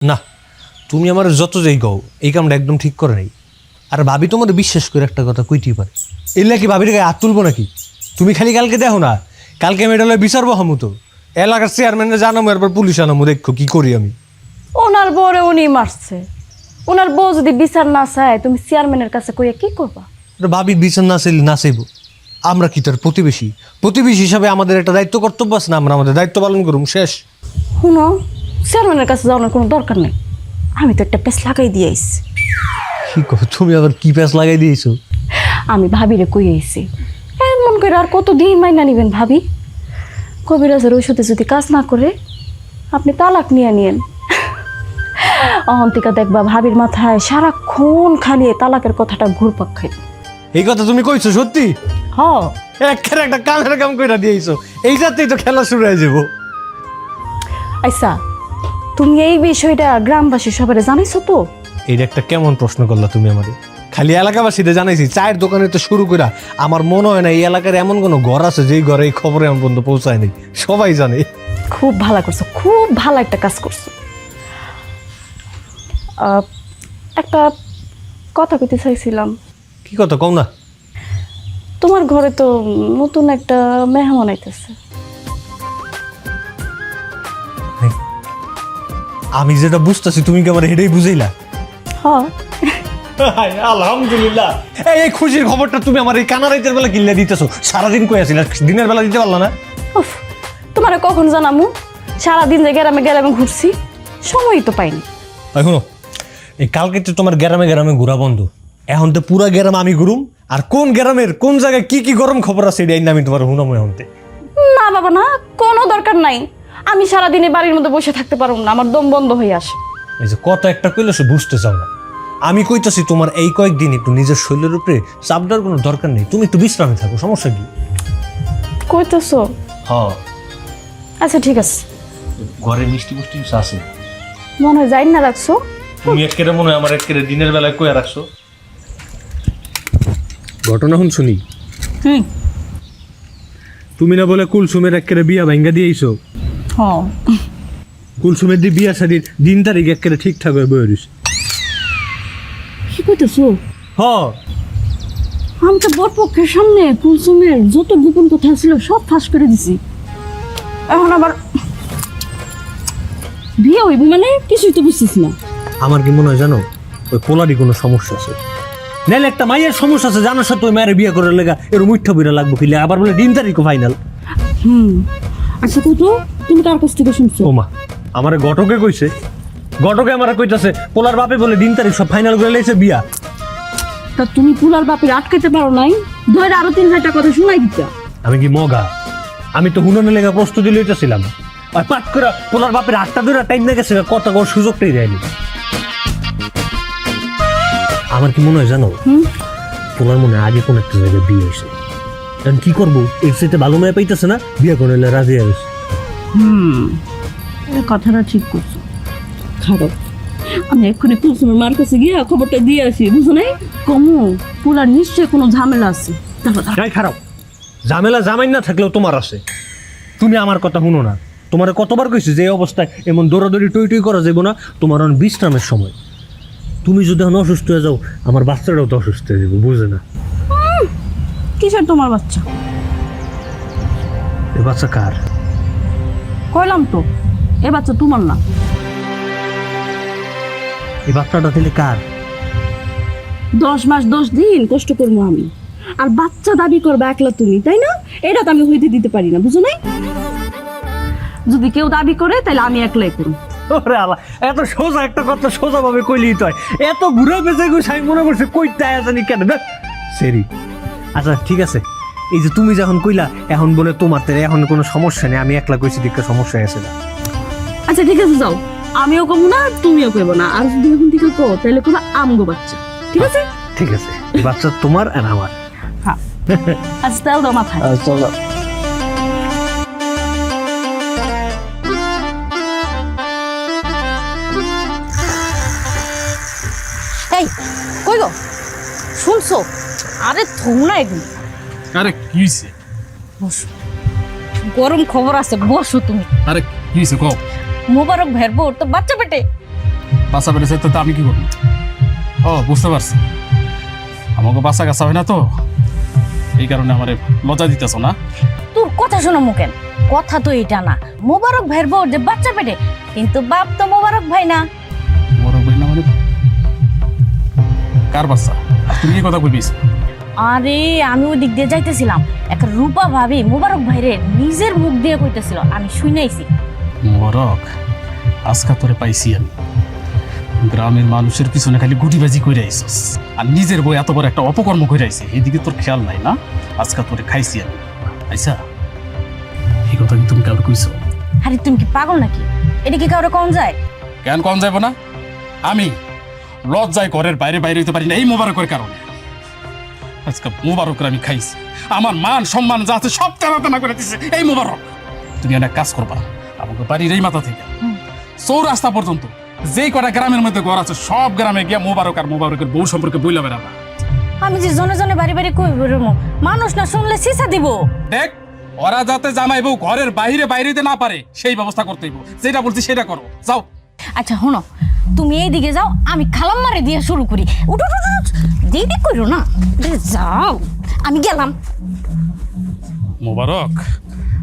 না, তুমি আমার যত যাই গাও এই কামটা একদম ঠিক করে নাই। আর ভাবি তোমার বিশ্বাস করে একটা কথা কইতেই পারে, এলে কি ভাবির গায়ে হাত তুলবো নাকি? তুমি খালি কালকে দেখো না, কালকে আমি এটা বিচারবো হামু তো এলাকার চেয়ারম্যানে জানাবো, এরপর পুলিশ আনামো, দেখো কি করি আমি। ওনার বউরে উনি মারছে, ওনার বউ যদি বিচার না চায় তুমি চেয়ারম্যানের কাছে কইয়া কি করবা? ভাবির বিচার না চাইলে না চাইবো, আমরা কি তার প্রতিবেশী? প্রতিবেশী হিসাবে আমাদের একটা দায়িত্ব কর্তব্য আছে না, আমরা আমাদের দায়িত্ব পালন করুম, শেষ। শুনো, চেয়ারম্যানের কাছে যাওয়ার কোনো দরকার নেই, আমি তো একটা পেস লাগাই দিয়ে আইছি। কি কো, তুমি আবার কি প্যাঁচ লাগাই দিয়েছো? আমি ভাবিরে কই আইছি, এমন করে আর কতদিন মাইনা নিবেন ভাবি? কবিরাজের ঔষধে যদি কাজ না করে আপনি তালাক নিয়ে নিয়েন। অহন্তিকা দেখবা ভাবির মাথায় সারাক্ষণ খালি তালাকের কথাটা ঘুরপাক খাই। এই কথা তুমি কইছো সত্যি? হ, একটা কামের কাম কইরা দিয়েছো, এই যাতেই তো খেলা শুরু হয়ে যাবো। আচ্ছা, তুমি এই বিষয়টা গ্রামবাসী সবাই জানাইছো তো? এইটা একটা কেমন প্রশ্ন করলা তুমি আমাদের? খালি এলাকাবাসীদের জানাইছি, চায়ের দোকানে তো শুরু করা আমার মনে হয় না এই এলাকার এমন কোনো ঘর আছে যেই ঘরে এই খবরে এমন পর্যন্ত পৌঁছায় নাই, সবাই জানে। খুব ভালো করছো, খুব ভালো একটা কাজ করছো। একটা কথা কইতে চাইছিলাম। কি কথা কও না? তোমার ঘরে তো নতুন একটা মেহমান আইতেছে। আমি যেটা বুঝতেছি তুমি কি আমার হেডেই বুঝাইলা? হ্যাঁ, আলহামদুলিল্লাহ। এই খুশির খবরটা তুমি আমার এই কানারাইতের বেলা কিল্লা দিতেছো, সারাদিন কই আছিলা, দিনের বেলা দিতে পারলা না? উফ, তোমারে কখন জানামু? সারাদিন যে গ্রামে গ্রামে ঘুরছি, সময়ই তো পাইনি। এখনো এই কালকে তো তোমার গ্রামে গ্রামে ঘোরা বন্ধ, এখন তো পুরা গ্রাম আমি ঘুরুম, আর কোন গ্রামের কোন জায়গায় কি কি গরম খবর আছে এটাই আমি তোমার হুনাম এখনতে। না বাবা না, কোনো দরকার নাই, আমি সারাদিনে বাড়ির মধ্যে বসে থাকতে পারবো না, আমার দম বন্ধ হয়ে আসে। এই যে কত একটা কইলে সে বুঝতে চাও না। আমি কইতাছি তোমার এই কয়েকদিন একটু নিজের শরীরের উপরে চাপ দেওয়ার কোনো দরকার নেই, তুমি একটু বিশ্রামে থাকো, সমস্যা কি? কইতেছো? হ্যাঁ, আচ্ছা ঠিক আছে। ঘরে মিষ্টি মিষ্টি আছে, মনে হয় যাই না রাখছো। তুমি একেবারে মনে হয় আমার একেবারে দিনের বেলায় কইয়া রাখছো। ঘটনা শুন শুনি, তুমি না বলে কুলসুমের একেবারে বিয়া ভাঙ্গা দিয়েছো? হ্যাঁ, কুলসুমের দি বিয়া শাড়ির দিন তারিখ একেবারে ঠিকঠাক হয়ে বয়ে রয়েছে। কি কইতেছো? হ্যাঁ, আমি তো বরপক্ষের সামনে কুলসুমের যত গোপন কথা ছিল সব ফাঁস করে দিছি, এখন আবার বিয়ে হইব মানে কিছুই তো বুঝছিস না। আমার কি মনে হয় জানো, ওই পোলারই কোনো সমস্যা আছে, নাহলে একটা মায়ের সমস্যা আছে জানার সাথে ওই মায়ের বিয়ে করার লেগা এর মুঠা বিরা লাগবো কিলে, আবার বলে দিন তারিখও ফাইনাল। আচ্ছা কত, তুমি কার কাছ থেকে শুনছো? ও মা, আমারে ঘটকে কইছে, ঘটকে আমারে কইতাছে পোলার বাপে বলে দিন তারিখ সব ফাইনাল করে লেছে বিয়া। তা তুমি পুলার বাপের আটকাইতে পারো নাই? ধরে আরো 3-4টা কথা শোনাই দিতা। আমি কি মগা? আমি তো হুননের লেগা প্রস্তুতি লইতেছিলাম, আর পাট করে পোলার বাপের আটটা ধরে টাইম না গেছে, কত বড় সুযোগটাই দেয়নি। আমার কি মনে হয় জানো, পোলার মনে আগে কোন একটা জায়গায় বিয়ে হয়েছে, এখন কি করবো, এর সাথে ভালো মেয়ে পাইতেছে না, বিয়ে করে রাজি হয়ে গেছে। এই কথাটা ঠিক করছো। খারাপ, আমি এক্ষুনি কুলসুমের মার কাছে গিয়ে খবরটা দিয়ে আসি, বুঝো নাই? কমু পুলার নিশ্চয়ই কোনো ঝামেলা আছে। তাই খারাপ ঝামেলা জামাই না থাকলেও তোমার আছে, তুমি আমার কথা শুনো না। তোমার কতবার কইছি যে এই অবস্থায় এমন দৌড়াদৌড়ি টই টই করা যাবো না, তোমার এখন বিশ্রামের সময়। তুমি যদি এখন অসুস্থ হয়ে যাও, আমার বাচ্চাটাও তো অসুস্থ হয়ে যাবো, বুঝে না? কিসের তোমার বাচ্চা? এ বাচ্চা কার? কইলাম তো, এ বাচ্চা তোমার না। এই বাচ্চাটা দিলে কার? 10 মাস 10 দিন কষ্ট করবো আমি, আর বাচ্চা দাবি করবে একলা তুমি, তাই না? এটা তো আমি হইতে দিতে পারি না, বুঝো নাই? যদি কেউ দাবি করে তাহলে আমি একলাই করব। ওরে আল্লাহ, এত সোজা একটা কথা সোজা ভাবে কইলেই তো হয়, এত ঘুরে পেঁচে গুছে আমি মনে করছি কইতে জানি কেন সেরি। আচ্ছা ঠিক আছে, এই যে তুমি যখন কইলা এখন বলে তোমার তো এখন কোনো সমস্যা নেই, আমি একলা কইছি দিকে সমস্যা আছে না। আচ্ছা ঠিক আছে, যাও, আমিও কমু না তুমিও কইব না, আর যদি এখন থেকে কো তাহলে কোনো আমগো বাচ্চা, ঠিক আছে? ঠিক আছে, বাচ্চা তোমার আর আমার। হ্যাঁ, আচ্ছা তাহলে দাও মাথায়। চলো। এই কই গো, শুনছো? আরে থুম না এগুলো। আরে কি হইছে? বসো, গরম খবর আছে, বসো তুমি। আরে কি হইছে কও? মোবারক ভাইয়ের বউর তো বাচ্চা পেটে। বাচ্চা বেড়ে চাইতে তো আমি কি করবো? ও বুঝতে পারছি, আমাকে বাচ্চা কাছা হয় না তো, এই কারণে আমার লজ্জা দিতেছ না। তোর কথা শোনো মুকেন, কথা তো এটা না। মোবারক ভাইয়ের বউ যে বাচ্চা পেটে, কিন্তু বাপ তো মোবারক ভাই না। বড় বই না মানে কার বাচ্চা? তুমি কি কথা কইবিস? আরে আমি ওই দিক দিয়ে যাইতেছিলাম, একটা রূপা ভাবি মোবারক ভাইরে নিজের মুখ দিয়ে কইতেছিল, আমি শুনেছি। মোবারক, আজকা তোরে পাইছি আমি। গ্রামের মানুষের পিছনে খালি গুটিবাজি কইরা আইছস, আর নিজের বই এত বড় একটা অপকর্ম কইরা আইছে, এদিকে তোর খেয়াল নাই না? আজকা তোরে খাইছি আমি। আইসা এই কথা কি তুমি কাউকে কইছো? আরে তুমি কি পাগল নাকি? এটা কি কাউরে কম যায়? কেন কম যাইব না? আমি লজ্জায় ঘরের বাইরে বাইরে হইতে পারি না এই মোবারকের কারণে। আজকে মোবারকের আমি খাইছি, আমার মান সম্মান যা আছে সব টানা করে দিছে এই মোবারক। তুমি একটা কাজ করবা, আমাকে বাড়ির এই মাথা থেকে চৌরাস্তা পর্যন্ত যেই কটা গ্রামের মধ্যে ঘর আছে সব গ্রামে গিয়া মোবারক আর মোবারকের বউ সম্পর্কে বইলা বেড়াবা। আমি যে জনে জনে বাড়ি বাড়ি কই বেরোমো, মানুষ না শুনলে সিসা দিব। দেখ, ওরা যাতে জামাই বউ ঘরের বাইরে বাইরেতে না পারে সেই ব্যবস্থা করতে হইব। যেটা বলছি সেটা করো, যাও। আচ্ছা শোনো, তুমি এই দিকে যাও, আমি খালাম মারে দিয়ে শুরু করি। উঠো দিদি করো না, যাও, আমি গেলাম। মোবারক,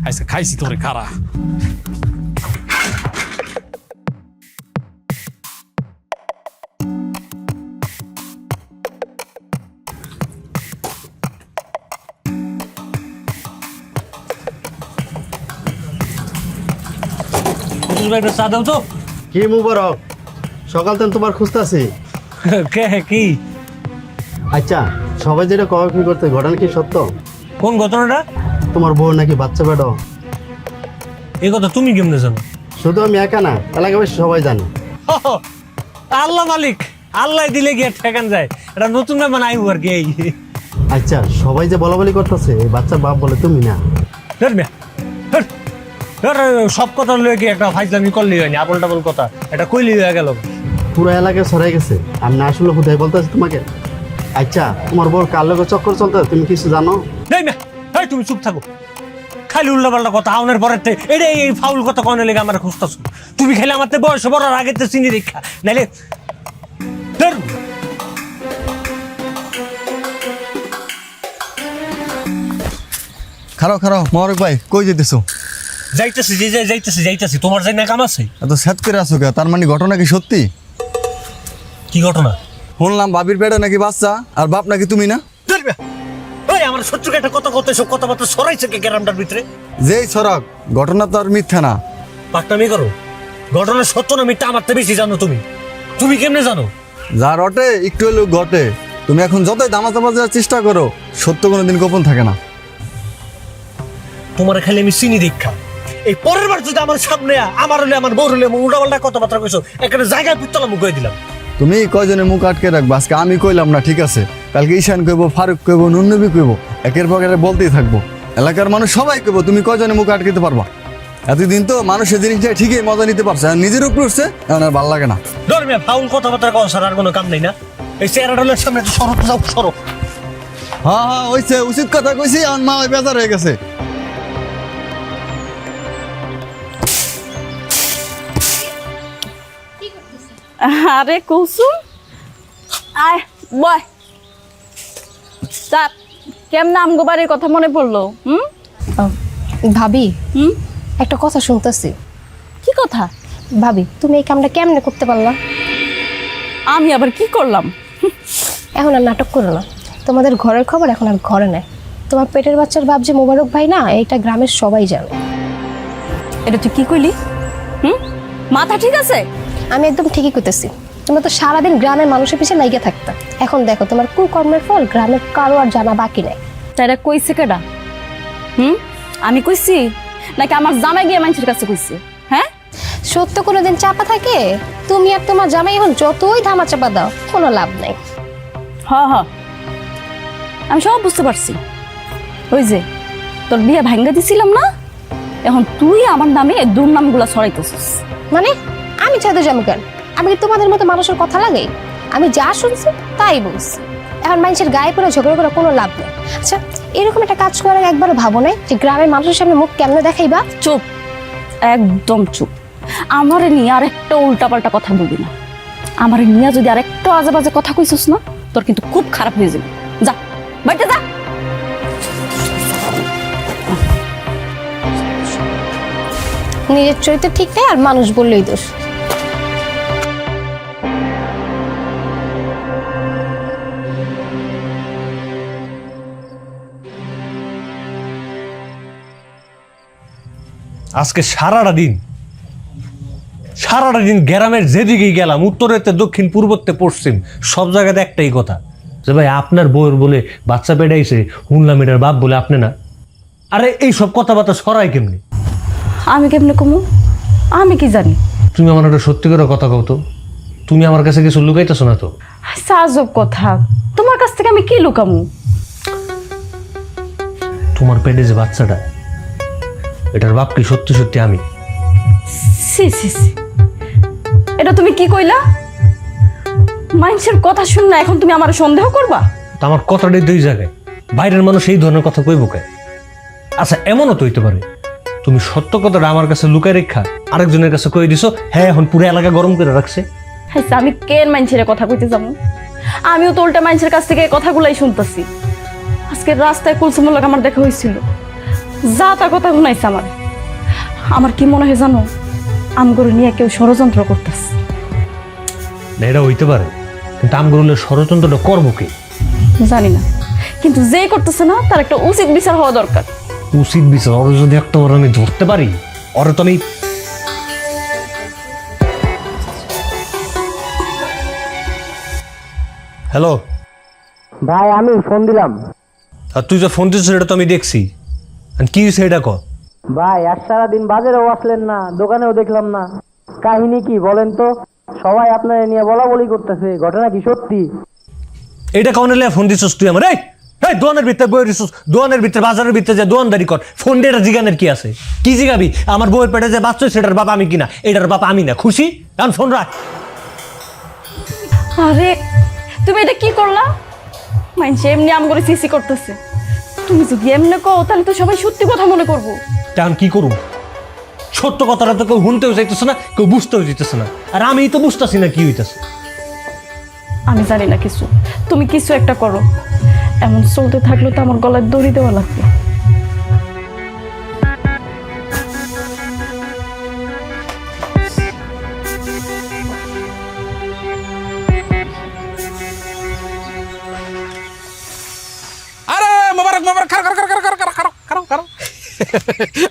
আজকে খাইছি তোরে খারা। একটা চা দাও তো। কি মুবারক, সকাল থেকে তোমার খুঁজতেছি। কে কি? আচ্ছা, সবাই যেটা কওয়া করতে, ঘটনা কি সত্য? কোন ঘটনাটা? তোমার বউ নাকি বাচ্চা বেড়ো। এই কথা তুমি কেমনে জানো? শুধু আমি একা না, এলাকাবাসী সবাই জানে। আল্লাহ মালিক, আল্লাহ দিলে গিয়ে ঠেকান যায়। এটা নতুন না মানে আইব আর কি। এই আচ্ছা, সবাই যে বলাবলি করতেছে এই বাচ্চার বাপ বলে তুমি না। ধর মিয়া, ধর। ধর, সব কথা লয়ে কি একটা ফাইজলামি করলি হয়নি, আবল টাবল কথা এটা কইলি হয়ে গেল। পুরো এলাকায় ছড়াই গেছে, আমি না আসলে হুদাই বলতেছি তোমাকে। আচ্ছা, তোমার বউর কার লগে চক্কর চলতে তুমি কিছু জানো? এই মিয়া, এই তুমি চুপ থাকো। খালি উল্লাপাল্টা কথা আউনের পরের এটা এই ফাউল কথা কনে লেগে আমার খুঁজতেছো। তুমি খালি আমার বয়স বড় আগে তো চিনি রেখা নাইলে ধর। খারাপ খারাপ মোবারক ভাই, কই যেতেছো? যাইতেছি যাইতেছি, তোমার যাই না কাম আছে? এত স্যাত করে আসো কে? তার মানে ঘটনা কি সত্যি? কি ঘটনা? শুনলাম বাবির পেটে নাকি বাচ্চা, আর বাপ নাকি তুমি না? ওই আমার শত্রুকে একটা কথা করতে সব কথাবার্তা সরাইছে কে গ্রামটার ভিতরে? যেই ছড়ক, ঘটনা তো আর মিথ্যা না। পাকনামি করো, ঘটনা সত্য না মিথ্যা আমার থেকে বেশি জানো তুমি। তুমি কেমনে জানো? যা রটে একটু হলেও ঘটে। তুমি এখন যতই দামাচাপা দেওয়ার চেষ্টা করো, সত্য কোনোদিন গোপন থাকে না। তোমার খালি আমি চিনি দীক্ষা। এই পরের বার যদি আমার সামনে আমার হলে আমার বউ হলে উল্টাপাল্টা কথাবার্তা কইছো, একটা জায়গায় পুতলা মুখ দিয়ে দিলাম। তুমি কয়জনে মুখ আটকে রাখবা? আজকে আমি কইলাম না, ঠিক আছে? কালকে ঈশান কইব, ফারুক কইব, নুননবী কইব, একের পর একের বলতেই থাকবো। এলাকার মানুষ সবাই কইব, তুমি কয়জনে মুখ আটকাতে পারবা? এতদিন তো মানুষের জিনিসটা ঠিকই মজা নিতে পারছে, আর নিজের উপর উঠছে, এখন আর ভালো লাগে না। ধর্মে ফাউল কথাবার্তা কও ছাড়া আর কোনো কাম নেই না। এই চেহারাটার সামনে তো সরো, যাও সরো। হ্যাঁ, হইছে, উচিত কথা কইছি। আমার মা ওই বেজার হয়ে গেছে। আরে কুসুম, আয় বয়। চাপ, কেমন আমগো বাড়ির কথা মনে পড়লো? ভাবি, হুম, একটা কথা শুনতেছি। কি কথা? ভাবি, তুমি এই কামটা কেমনে করতে পারলা? আমি আবার কি করলাম? এখন আর নাটক করো না। তোমাদের ঘরের খবর এখন আর ঘরে নেয়। তোমার পেটের বাচ্চার বাপ যে মোবারক ভাই না, এইটা গ্রামের সবাই জানে। এটা তুই কি কইলি? মাথা ঠিক আছে? আমি একদম ঠিকই কইতেছি। তোমরা তো সারাদিন গ্রামের মানুষের পিছনে লাগিয়ে থাকতা। এখন দেখো, তোমার কুকর্মের ফল গ্রামের কারো আর জানা বাকি নেই। তাইরা কইছে কেডা? আমি কইছি নাকি আমার জামাই গিয়ে মানুষের কাছে কইছে? হ্যাঁ, সত্য কোনোদিন চাপা থাকে? তুমি আর তোমার জামাই এখন যতই ধামা চাপা দাও, কোনো লাভ নাই। হ, আমি সব বুঝতে পারছি। ওই যে তোর বিয়ে ভাঙ্গা দিছিলাম না, এখন তুই আমার নামে এই দুর্নামগুলা ছড়াইতেছিস। মানে আমি চাইতে যাবো কেন? আমি কি তোমাদের মতো মানুষের কথা লাগে? আমি যা শুনছি তাই বলছি। এখন মানুষের গায়ে পড়ে ঝগড়া করে কোনো লাভ নেই। আচ্ছা, এরকম একটা কাজ করার একবারও ভাবো নাই যে গ্রামের মানুষের সামনে মুখ কেমনে দেখাইবা? চুপ, একদম চুপ। আমারে নিয়ে আর একটা উল্টাপাল্টা কথা বলবি না। আমার নিয়া যদি আর একটু আজে বাজে কথা কইছস না তোর কিন্তু খুব খারাপ হয়ে যাবে। যা বাইরে যা। নিজের চরিত্র ঠিক নেই আর মানুষ বললেই দোষ। আজকে সারাটা দিন গ্রামের যেদিকেই গেলাম, উত্তরেতে দক্ষিণ পূর্বতে পশ্চিম, সব জায়গাতে একটাই কথা যে ভাই আপনার বউয়ের বলে বাচ্চা পেটাইছে, শুনলাম এটার বাপ বলে আপনি না। আরে এই সব কথাবার্তা সরাই কেমনি? আমি কেমনে কমু? আমি কি জানি? তুমি আমার একটা সত্যি করে কথা কও তো, তুমি আমার কাছে কিছু লুকাইতেছো না তো? আজব কথা, তোমার কাছ থেকে আমি কি লুকামু? তোমার পেটে যে বাচ্চাটা, এটার বাপ কি সত্যি সত্যি আমি? সি সি সি, এটা তুমি কি কইলা? মানুষের কথা শুন না এখন তুমি আমার সন্দেহ করবা? তা আমার কথাটাই দুই জায়গায়, বাইরের মানুষ এই ধরনের কথা কইব কে? আচ্ছা এমনও তো হইতে পারে তুমি সত্য কথাটা আমার কাছে লুকাই রেখা আরেকজনের কাছে কই দিছো, হ্যাঁ এখন পুরো এলাকা গরম করে রাখছে। হ্যাঁ, আমি কেন মানুষের কথা কইতে যাবো? আমিও তো উল্টা মানুষের কাছ থেকে এই কথাগুলাই শুনতেছি। আজকে রাস্তায় কুলসুমুল লোক আমার দেখা হয়েছিল, যা তা কথা শুনাইছে আমার। আমার কি মনে হয় জানো, আমগরে নিয়ে কেউ ষড়যন্ত্র করতেছে। না এটা হইতে পারে, কিন্তু আমগুলোর ষড়যন্ত্রটা করবো কে জানি না, কিন্তু যে করতেছে না তার একটা উচিত বিচার হওয়া দরকার। উচিত বিচার ওর যদি একটা ওর আমি ধরতে পারি, ওরে তো আমি। হ্যালো ভাই, আমি ফোন দিলাম। আর তুই যে ফোন দিচ্ছিস সেটা তো আমি দেখছি, আর কি হয়েছে এটা কর। ভাই আজ সারাদিন বাজারেও আসলেন না, দোকানেও দেখলাম না, কাহিনী কি বলেন তো? সবাই আপনার নিয়ে বলা বলি করতেছে, ঘটনা কি সত্যি? এটা কেমন ফোন দিচ্ছিস তুই আমার? এই দোয়ানের ভিতরে বই দিচ্ছিস, দোয়ানের ভিতরে বাজারের ভিতরে যে দোয়ানদারি কর, ফোন দিয়ে এটা জিগানের কি আছে? কি জিগাবি? আমার বউয়ের পেটে যে বাচ্চা সেটার বাবা আমি কিনা, এটার বাবা আমি না, খুশি? কারণ ফোন রাখ। আরে তুমি এটা কি করলা? মানুষ এমনি আম করে সিসি করতেছে, তুমি যদি এমনি কও তাহলে তো সবাই সত্যি কথা মনে করবো। তেমন কি করুন? সত্য কথাটা তো কেউ শুনতেও চাইতেছে না, কেউ বুঝতেও চাইতেছে না, আর আমি তো বুঝতেছি না কি হইতেছে। আমি জানি না কিছু, তুমি কিছু একটা করো। এমন চলতে থাকলে তো আমার গলায় দড়ি দেওয়া লাগবে। আরে মোবারক মোবারক, খারো খারো খারো খারো খারো খারো খারো খারো।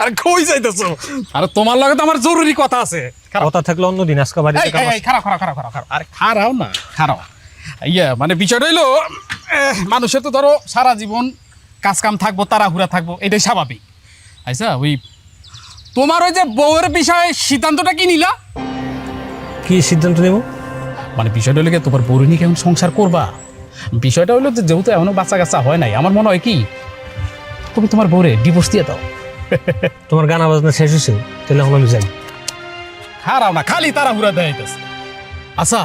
আরে কই যাইতেছো? আরে তোমার লগে তো আমার জরুরি কথা আছে। কথা থাকলে অন্যদিন, আজকে বাড়িতে কাম আছে। খারাপ খারাপ খারাপ খারাপ খারাপ, আরে খারাও না, খারাও। ইয়া মানে বিষয়টা হইলো, মানুষের তো ধরো সারা জীবন কাজ কাম থাকবো, তাড়াহুড়া থাকবো, এটাই স্বাভাবিক। আচ্ছা ওই তোমার ওই যে বউয়ের বিষয়ে সিদ্ধান্তটা কি নিলা? কি সিদ্ধান্ত নেব? মানে বিষয়টা হলো কি, তোমার বউ নিয়ে কেমন সংসার করবা? বিষয়টা হলো যে যেহেতু এখনো বাচ্চা কাচ্চা হয় নাই, আমার মনে হয় কি তুমি তোমার বউরে ডিভোর্স দিয়ে দাও। তোমার গানা বাজনা শেষ হয়েছে, তাহলে এখন আমি যাই। হারাও না, খালি তাড়াহুড়া দেখাইতেছে। আচ্ছা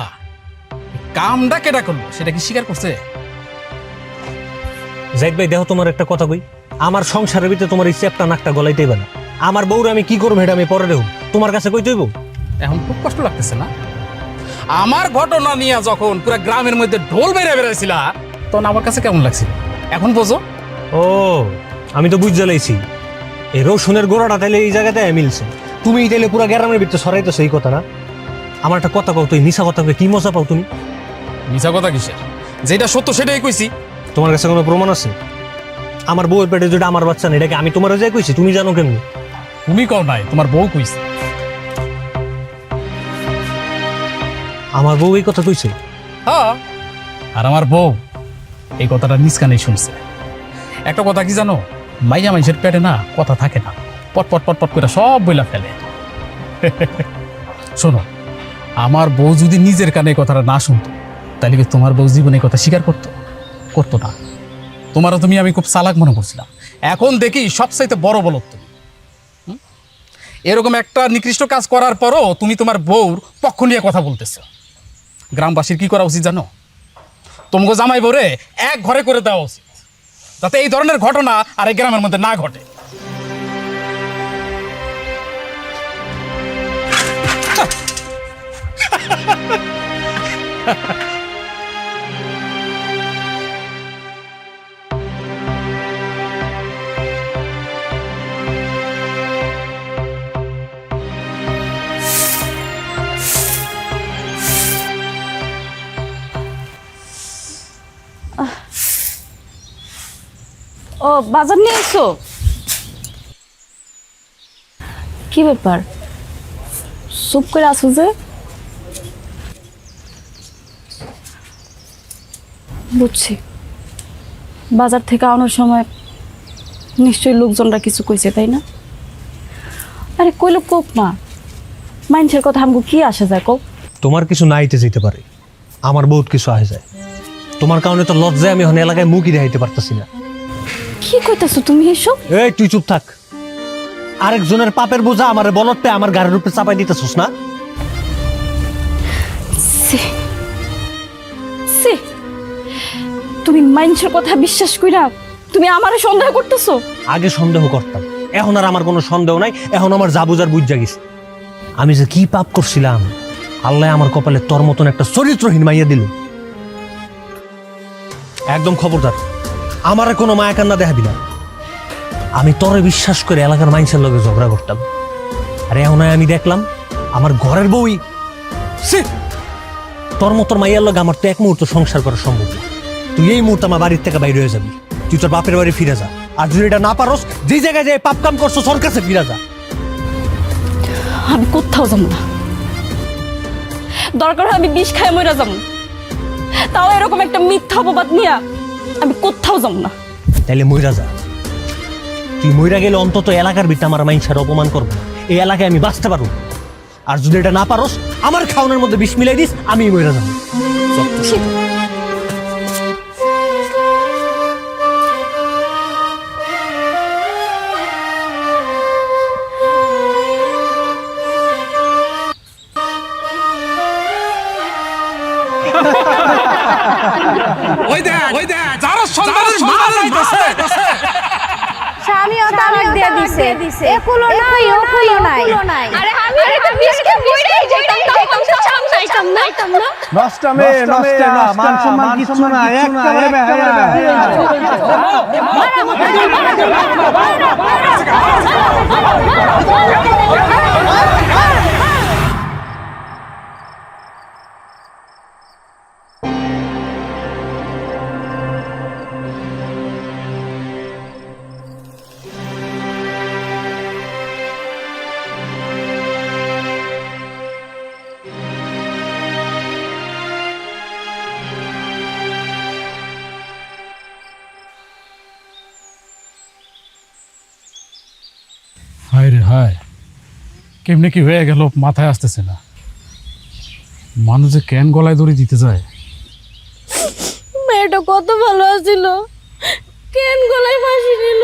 কামটা কেটা করলো সেটা কি স্বীকার করছে? জাহিদ ভাই দেখো, তোমার একটা কথা কই, আমার সংসারের ভিতরে তোমার এই চ্যাপটা নাকটা গলাইতেই না। আমার বউরে আমি কি করবো এটা আমি পরে দেব, তোমার কাছে কই তৈব? এখন খুব কষ্ট লাগতেছে না? আমার ঘটনা নিয়ে যখন পুরো গ্রামের মধ্যে ঢোল বেড়ে বেড়াইছিল তখন আমার কাছে কেমন লাগছিল, এখন বোঝো? ও আমি তো বুঝ জ্বালাইছি, এই রসুনের গোড়াটা তাইলে এই জায়গাতে মিলছে, তুমি তাইলে পুরো গ্রামের ভিতরে সরাইতেছো এই কথা না? আমার একটা কথা কও, তুই মিশা কথা কি মজা পাও তুমি? মিছা কথা কিসের? যেটা সত্য সেটাই কইছি। তোমার কাছে কোনো প্রমাণ আছে? আমার বউয়ের পেটে যেটা আমার বাচ্চা নেই, এটাকে আমি তোমার যাই কইছি, তুমি জানো কেমনি? তুমি কও নাই, তোমার বউ কইছে। আমার বউ এই কথা কইছে? হ্যাঁ, আর আমার বউ এই কথাটা নিজ কানে শুনছে। একটা কথা কি জানো, মাইয়া মানুষের পেটে না কথা থাকে না, পট পট পট পট করে সব বইলা ফেলে। শোনো, আমার বউ যদি নিজের কানে এই কথাটা না শুনতো তাহলে কি তোমার বউ জীবনে এই কথা স্বীকার করতো না? তোমারও আমি খুব চালাক মনে করছিলাম, এখন দেখি সবচাইতে বড় বলত তুমি। এরকম একটা নিকৃষ্ট কাজ করার পরও তুমি তোমার বউর পক্ষ নিয়ে কথা বলতেছো। গ্রামবাসীর কি করা উচিত জানো? তোমাকে জামাই বউরে এক ঘরে করে দেওয়া উচিত, যাতে এই ধরনের ঘটনা আর এই গ্রামের মধ্যে না ঘটে। ও বাজার নিয়ে এসো। কি ব্যাপার চুপ করে আসো যে? বুঝছি, বাজার থেকে আনার সময় নিশ্চয়ই লোকজনরা কিছু কইছে, তাই না? আরে কইলো কোক না, মানুষের কথা আমাকে কি আসে যায় কোক? তোমার কিছু নাইতে যেতে পারে, আমার বহুত কিছু আসে যায়। তোমার কারণে তো লজ্জায় আমি এখন এলাকায় মুখই দেখাইতে পারতেছি না। কি কইতাছো তুমি এসব? এই তুই চুপ থাক। আরেকজনের পাপের বোঝা আমার বলতে আমার গাড়ির উপরে চাপাই দিতেছস না? তুমি মানুষের কথা বিশ্বাস কইরা তুমি আমারে সন্দেহ করতেছো? আগে সন্দেহ করতাম, এখন আর আমার কোনো সন্দেহ নাই। এখন আমার যা বুঝার বুঝা গেছে। আমি যে কি পাপ করছিলাম, আল্লাহ আমার কপালে তোর মতন একটা চরিত্রহীন মাইয়া দিল। একদম খবরদার, আমার কোনো মায়া কান্না দেখাবি না। আমি তোরে বিশ্বাস করে এলাকার মানুষের লগে ঝগড়া করতাম, আর এখন আমি দেখলাম আমার ঘরের বউই। তোর মতন মাইয়ার লগে আমার তো এক মুহূর্ত সংসার করা সম্ভব না। তুই এই মুহূর্তে আমার বাড়ির থেকে বাইরে হয়ে যাবি। তুই তোর বাপের বাড়ি ফিরে যা, আর যদি এটা না পারস, যে জায়গায় যে পাপ কাম করছো তোর কাছে ফিরে যা। আমি কোথাও যাবো না, দরকার হয় আমি বিষ খায় মরে যাবো, তাও এরকম একটা মিথ্যা অপবাদ নিয়ে আমি কোথাও যাবো না। তাইলে মইরা যা। তুই মইরা গেলে অন্তত এলাকার ভিতরে আমার মাইনসার অপমান করবো না, এই এলাকায় আমি বাঁচতে পারবো। আর যদি এটা না পারস, আমার খাওয়ানোর মধ্যে বিষ মিলাই দিস, আমি মইরা যাবো। ওই দেখ যারা সন্তানের মা যাইতাছে। স্বামীও তালাক দিয়ে দিছে, একুলো নাই ওকুলো নাই। আরে আমি তো বিশকে বইরাই যেতাম, তখন তো সামনাইতাম না। নষ্টমে নষ্টে না, মান সম্মান কিচ্ছু না, একেবারে বেহায়া। হায় রে হায়, কেমনে কি হয়ে গেল মাথায় আসতেছে না। মানুষ যে কেন গলায় দড়ি দিতে যায়। মেয়েটা কত ভালো আছিল, কেন গলায় ফাঁসি নিল?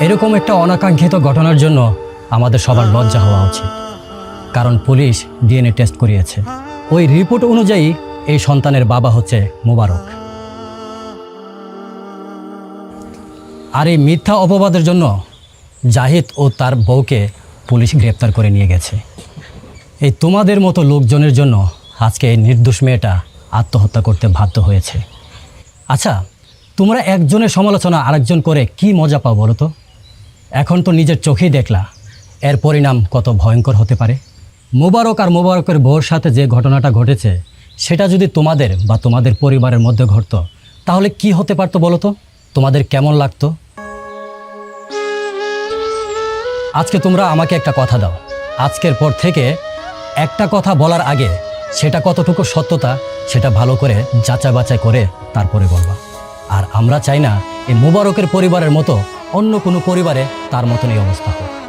এরকম একটা অনাকাঙ্ক্ষিত ঘটনার জন্য আমাদের সবার লজ্জা হওয়া উচিত, কারণ পুলিশ ডিএনএ টেস্ট করিয়েছে। ওই রিপোর্ট অনুযায়ী এই সন্তানের বাবা হচ্ছে মোবারক। আর এই মিথ্যা অপবাদের জন্য জাহিদ ও তার বউকে পুলিশ গ্রেপ্তার করে নিয়ে গেছে। এই তোমাদের মতো লোকজনের জন্য আজকে এই নির্দোষ মেয়েটা আত্মহত্যা করতে বাধ্য হয়েছে। আচ্ছা, তোমরা একজনের সমালোচনা আরেকজন করে কি মজা পাও বলো তো? এখন তো নিজের চোখেই দেখলা এর পরিণাম কত ভয়ঙ্কর হতে পারে। মোবারক আর মোবারকের বউর সাথে যে ঘটনাটা ঘটেছে সেটা যদি তোমাদের বা তোমাদের পরিবারের মধ্যে ঘটতো তাহলে কি হতে পারতো বলো তো? তোমাদের কেমন লাগতো? আজকে তোমরা আমাকে একটা কথা দাও, আজকের পর থেকে একটা কথা বলার আগে সেটা কতটুকু সত্যতা সেটা ভালো করে যাচাই বাছাই করে তারপরে বলবা। আর আমরা চাই না এই মোবারকের পরিবারের মতো অন্য কোনো পরিবারে তার মতন এই অবস্থা হোক।